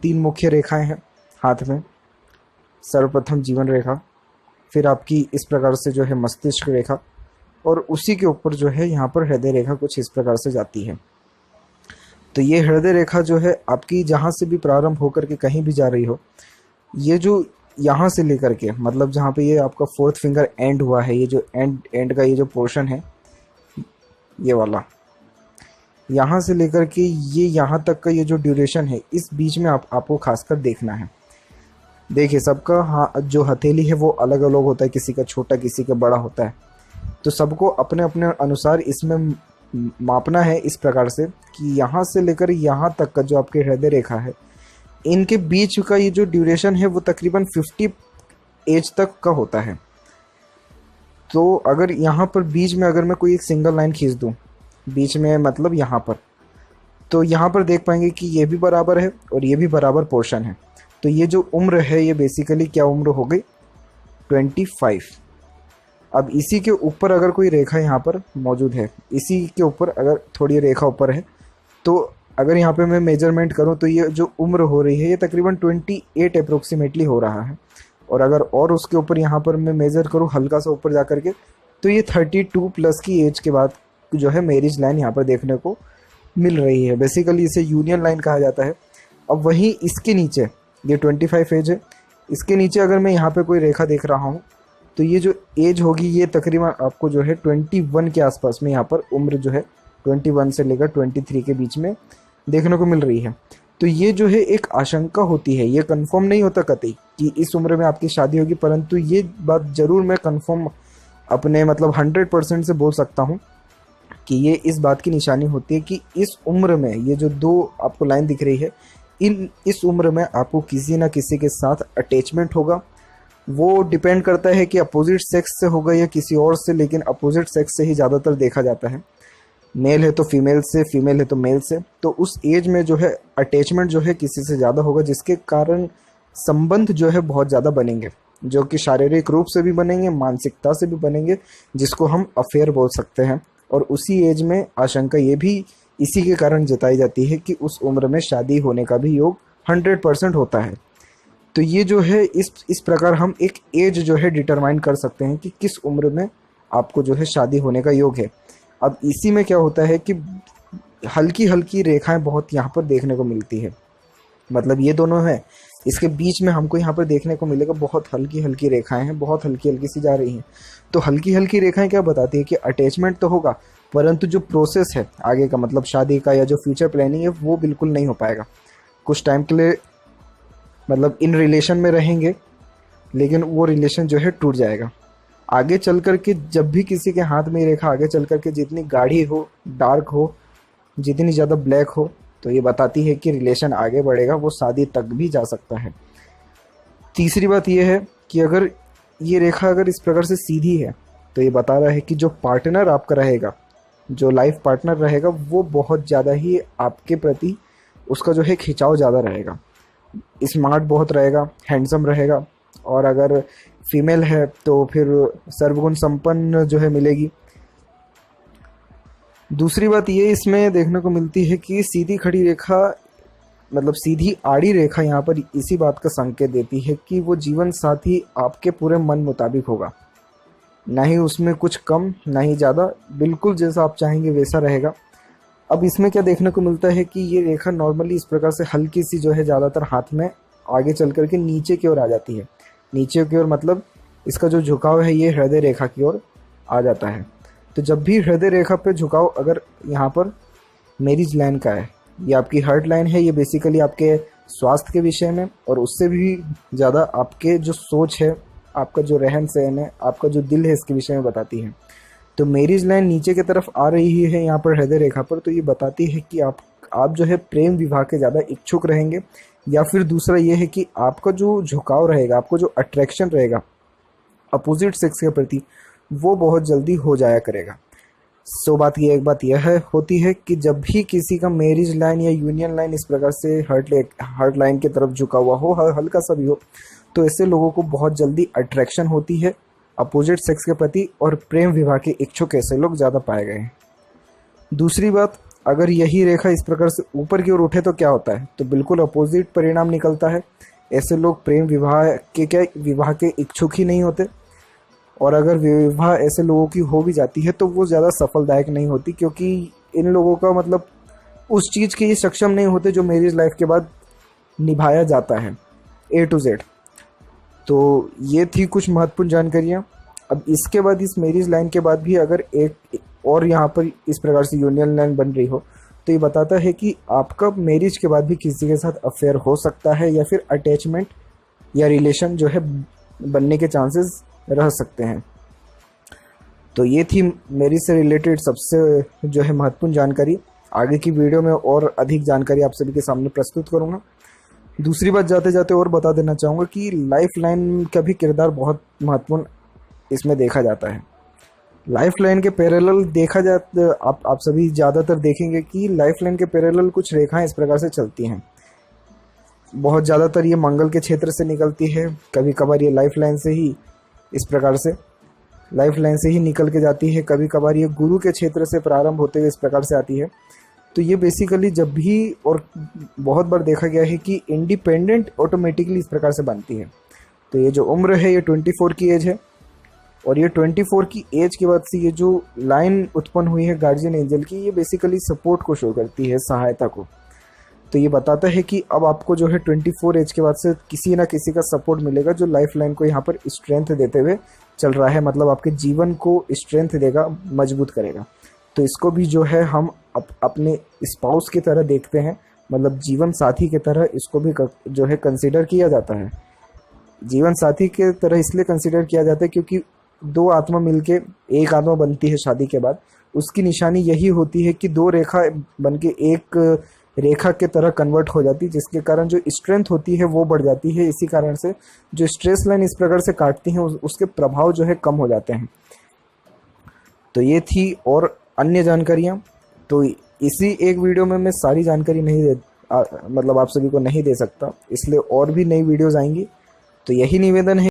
तीन मुख्य रेखाएं हैं हाथ में। सर्वप्रथम जीवन रेखा, फिर आपकी इस प्रकार से जो है मस्तिष्क रेखा, और उसी के ऊपर जो है यहाँ पर हृदय रेखा कुछ इस प्रकार से जाती है। तो ये हृदय रेखा जो है आपकी जहाँ से भी प्रारंभ होकर के कहीं भी जा रही हो, ये जो यहाँ से लेकर के मतलब जहाँ पे ये आपका फोर्थ फिंगर एंड हुआ है, ये जो एंड का ये जो पोर्शन है ये वाला, यहाँ से लेकर के ये यहाँ तक का ये जो ड्यूरेशन है, इस बीच में आपको खासकर देखना है। देखिए सबका जो हथेली है वो अलग अलग होता है, किसी का छोटा किसी का बड़ा होता है। तो सबको अपने अपने अनुसार इसमें मापना है इस प्रकार से कि यहाँ से लेकर यहाँ तक का जो आपके हृदय रेखा है, इनके बीच का ये जो ड्यूरेशन है वो तकरीबन 50 एज तक का होता है। तो अगर यहाँ पर बीच में अगर मैं कोई एक सिंगल लाइन खींच दूँ बीच में, मतलब यहाँ पर, तो यहाँ पर देख पाएंगे कि ये भी बराबर है और ये भी बराबर पोर्शन है। तो ये जो उम्र है ये बेसिकली क्या उम्र हो गई, 25। अब इसी के ऊपर अगर कोई रेखा यहाँ पर मौजूद है, इसी के ऊपर अगर थोड़ी रेखा ऊपर है, तो अगर यहाँ पे मैं मेजरमेंट करूँ तो ये जो उम्र हो रही है ये तकरीबन 28 अप्रोक्सीमेटली हो रहा है। और अगर और उसके ऊपर यहाँ पर मैं मेज़र करूँ हल्का सा ऊपर जा कर के, तो ये 32 प्लस की एज के बाद जो है मैरिज लाइन यहाँ पर देखने को मिल रही है। बेसिकली इसे यूनियन लाइन कहा जाता है। अब वहीं इसके नीचे ये 25 एज है, इसके नीचे अगर मैं यहाँ पे कोई रेखा देख रहा हूँ तो ये जो एज होगी ये तकरीबन आपको जो है 21 के आसपास में यहाँ पर उम्र जो है 21 से लेकर 23 के बीच में देखने को मिल रही है। तो ये जो है एक आशंका होती है, ये कंफर्म नहीं होता कतई कि इस उम्र में आपकी शादी होगी, परंतु ये बात ज़रूर मैं कंफर्म अपने मतलब 100% से बोल सकता हूँ कि ये इस बात की निशानी होती है कि इस उम्र में ये जो दो आपको लाइन दिख रही है, इस उम्र में आपको किसी ना किसी के साथ अटैचमेंट होगा। वो डिपेंड करता है कि अपोजिट सेक्स से होगा या किसी और से, लेकिन अपोजिट सेक्स से ही ज़्यादातर देखा जाता है। मेल है तो फीमेल से, फीमेल है तो मेल से। तो उस एज में जो है अटैचमेंट जो है किसी से ज़्यादा होगा, जिसके कारण संबंध जो है बहुत ज़्यादा बनेंगे, जो कि शारीरिक रूप से भी बनेंगे, मानसिकता से भी बनेंगे, जिसको हम अफेयर बोल सकते हैं। और उसी एज में आशंका ये भी इसी के कारण जताई जाती है कि उस उम्र में शादी होने का भी योग 100% होता है। तो ये जो है इस प्रकार हम एक एज जो है डिटरमाइन कर सकते हैं कि किस उम्र में आपको जो है शादी होने का योग है। अब इसी में क्या होता है कि हल्की हल्की रेखाएं बहुत यहाँ पर देखने को मिलती है, मतलब ये दोनों है, इसके बीच में हमको यहाँ पर देखने को मिलेगा बहुत हल्की हल्की रेखाएं हैं, बहुत हल्की हल्की सी जा रही हैं। तो हल्की हल्की रेखाएं क्या बताती है कि अटैचमेंट तो होगा, परंतु जो प्रोसेस है आगे का, मतलब शादी का या जो फ्यूचर प्लानिंग है, वो बिल्कुल नहीं हो पाएगा। कुछ टाइम के लिए मतलब इन रिलेशन में रहेंगे, लेकिन वो रिलेशन जो है टूट जाएगा। आगे चल कर के जब भी किसी के हाथ में रेखा आगे चल कर के जितनी गाढ़ी हो, डार्क हो, जितनी ज़्यादा ब्लैक हो, तो ये बताती है कि रिलेशन आगे बढ़ेगा, वो शादी तक भी जा सकता है। तीसरी बात ये है कि अगर ये रेखा अगर इस प्रकार से सीधी है, तो ये बता रहा है कि जो पार्टनर आपका रहेगा, जो लाइफ पार्टनर रहेगा, वो बहुत ज़्यादा ही आपके प्रति उसका जो है खिंचाव ज़्यादा रहेगा, स्मार्ट बहुत रहेगा, हैंडसम रहेगा। और अगर फीमेल है तो फिर सर्वगुण संपन्न जो है मिलेगी। दूसरी बात ये इसमें देखने को मिलती है कि सीधी खड़ी रेखा, मतलब सीधी आड़ी रेखा यहाँ पर इसी बात का संकेत देती है कि वो जीवन साथी आपके पूरे मन मुताबिक होगा, ना ही उसमें कुछ कम ना ही ज़्यादा, बिल्कुल जैसा आप चाहेंगे वैसा रहेगा। अब इसमें क्या देखने को मिलता है कि ये रेखा नॉर्मली इस प्रकार से हल्की सी जो है ज़्यादातर हाथ में आगे चल कर के नीचे की ओर आ जाती है। नीचे की ओर मतलब इसका जो झुकाव है ये हृदय रेखा की ओर आ जाता है। तो जब भी हृदय रेखा पे झुकाव अगर यहाँ पर मैरिज लाइन का है, ये आपकी हार्ट लाइन है, ये बेसिकली आपके स्वास्थ्य के विषय में और उससे भी ज़्यादा आपके जो सोच है, आपका जो रहन सहन है, आपका जो दिल है, इसके विषय में बताती है। तो मैरिज लाइन नीचे की तरफ आ रही है यहाँ पर हृदय रेखा पर, तो ये बताती है कि आप जो है प्रेम विवाह के ज़्यादा इच्छुक रहेंगे, या फिर दूसरा ये है कि आपका जो झुकाव रहेगा, आपको जो अट्रैक्शन रहेगा अपोजिट सेक्स के प्रति, वो बहुत जल्दी हो जाया करेगा। एक बात यह होती है कि जब भी किसी का मैरिज लाइन या यूनियन लाइन इस प्रकार से हार्ट लाइन की तरफ झुका हुआ हो, हल्का सा भी हो, तो ऐसे लोगों को बहुत जल्दी अट्रैक्शन होती है अपोजिट सेक्स के प्रति, और प्रेम विवाह के इच्छुक ऐसे लोग ज़्यादा पाए गए हैं। दूसरी बात, अगर यही रेखा इस प्रकार से ऊपर की ओर उठे तो क्या होता है, तो बिल्कुल अपोजिट परिणाम निकलता है। ऐसे लोग प्रेम विवाह के इच्छुक ही नहीं होते, और अगर विवाह ऐसे लोगों की हो भी जाती है तो वो ज़्यादा सफलदायक नहीं होती, क्योंकि इन लोगों का मतलब उस चीज़ के लिए सक्षम नहीं होते जो मैरिज लाइफ के बाद निभाया जाता है A to Z। तो ये थी कुछ महत्वपूर्ण जानकारियाँ। अब इसके बाद इस मैरिज लाइन के बाद भी अगर एक और यहाँ पर इस प्रकार से यूनियन लाइन बन रही हो तो ये बताता है कि आपका मैरिज के बाद भी किसी के साथ अफेयर हो सकता है, या फिर अटैचमेंट या रिलेशन जो है बनने के चांसेस रह सकते हैं। तो ये थी मैरिज से रिलेटेड सबसे जो है महत्वपूर्ण जानकारी। आगे की वीडियो में और अधिक जानकारी आप सभी के सामने प्रस्तुत करूँगा। दूसरी बात जाते जाते और बता देना चाहूँगा कि लाइफ लाइन का भी किरदार बहुत महत्वपूर्ण इसमें देखा जाता है। लाइफ लाइन के पैरेलल देखा जाए आप सभी ज़्यादातर देखेंगे कि लाइफ लाइन के पैरेलल कुछ रेखाएं इस प्रकार से चलती हैं। बहुत ज़्यादातर ये मंगल के क्षेत्र से निकलती है, कभी कभार ये लाइफ लाइन से ही इस प्रकार से लाइफ लाइन से ही निकल के जाती है, कभी कभार ये गुरु के क्षेत्र से प्रारंभ होते हुए इस प्रकार से आती है। तो ये बेसिकली जब भी और बहुत बार देखा गया है कि इंडिपेंडेंट ऑटोमेटिकली इस प्रकार से बनती है। तो ये जो उम्र है ये 24 की एज है, और ये 24 की एज के बाद से ये जो लाइन उत्पन्न हुई है गार्जियन एंजल की, ये बेसिकली सपोर्ट को शो करती है, सहायता को। तो ये बताता है कि अब आपको जो है 24 एज के बाद से किसी ना किसी का सपोर्ट मिलेगा जो लाइफ लाइन को यहाँ पर स्ट्रेंथ देते हुए चल रहा है, मतलब आपके जीवन को स्ट्रेंथ देगा, मजबूत करेगा। तो इसको भी जो है हम अपने स्पाउस की तरह देखते हैं, मतलब जीवन साथी की तरह इसको भी जो है कंसिडर किया जाता है। जीवन साथी के तरह इसलिए कंसिडर किया जाता है क्योंकि दो आत्मा मिलके एक आत्मा बनती है शादी के बाद। उसकी निशानी यही होती है कि दो रेखा बनके एक रेखा के तरह कन्वर्ट हो जाती है, जिसके कारण जो स्ट्रेंथ होती है वो बढ़ जाती है। इसी कारण से जो स्ट्रेस लाइन इस प्रकार से काटती हैं उसके प्रभाव जो है कम हो जाते हैं। तो ये थी और अन्य जानकारियाँ। तो इसी एक वीडियो में मैं सारी जानकारी नहीं मतलब आप सभी को नहीं दे सकता, इसलिए और भी नई वीडियोज़ आएंगी। तो यही निवेदन है